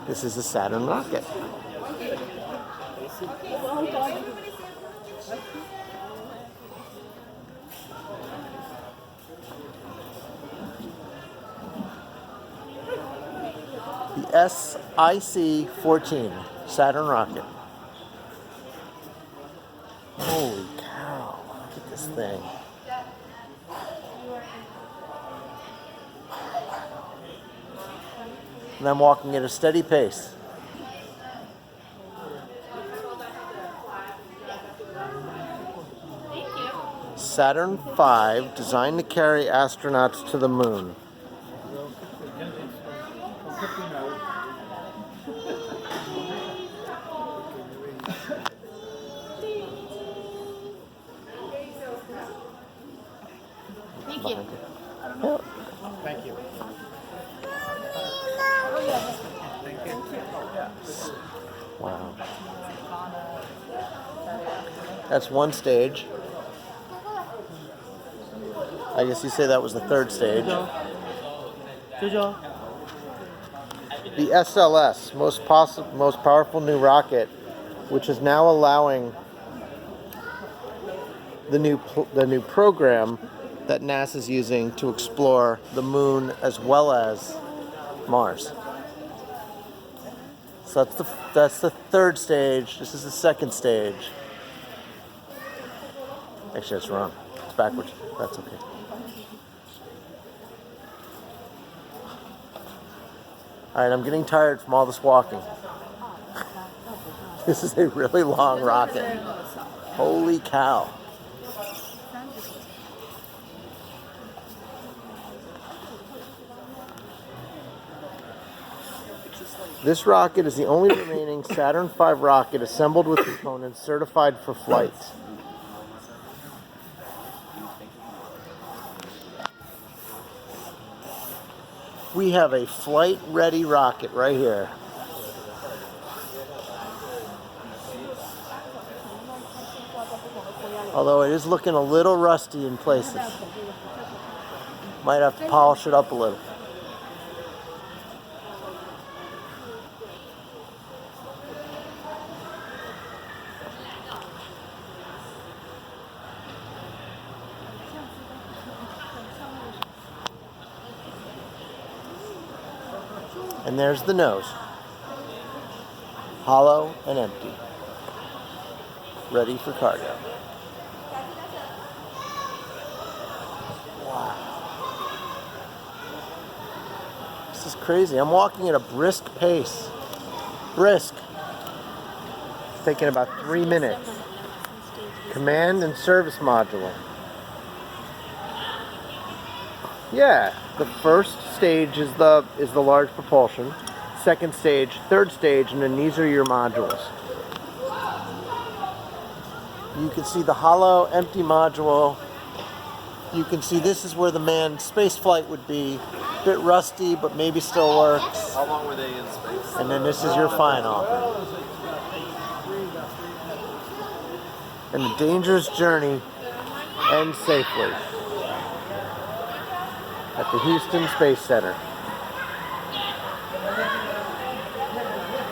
This is a Saturn rocket. The SIC-14 Saturn rocket. Holy cow, look at this thing. And I'm walking at a steady pace. Saturn V, designed to carry astronauts to the moon. Thank you. Yeah. Thank you. Wow. That's one stage. I guess you say that was the third stage. The SLS, most powerful new rocket, which is now allowing the new program that NASA's using to explore the moon as well as Mars. So that's the third stage. This is the second stage. Actually, that's wrong. It's backwards. That's okay. Alright, I'm getting tired from all this walking. This is a really long rocket. Holy cow. This rocket is the only remaining Saturn V rocket assembled with components certified for flight. We have a flight-ready rocket right here. Although it is looking a little rusty in places. Might have to polish it up a little. And there's the nose. Hollow and empty. Ready for cargo. Wow. This is crazy. I'm walking at a brisk pace. Brisk. It's taking about 3 minutes. Command and service module. Yeah, the first stage is the large propulsion, second stage, third stage, and then these are your modules. You can see the hollow, empty module. You can see this is where the manned space flight would be. A bit rusty, but maybe still works. How long were they in space? And then this is your final. And the dangerous journey ends safely at the Houston Space Center.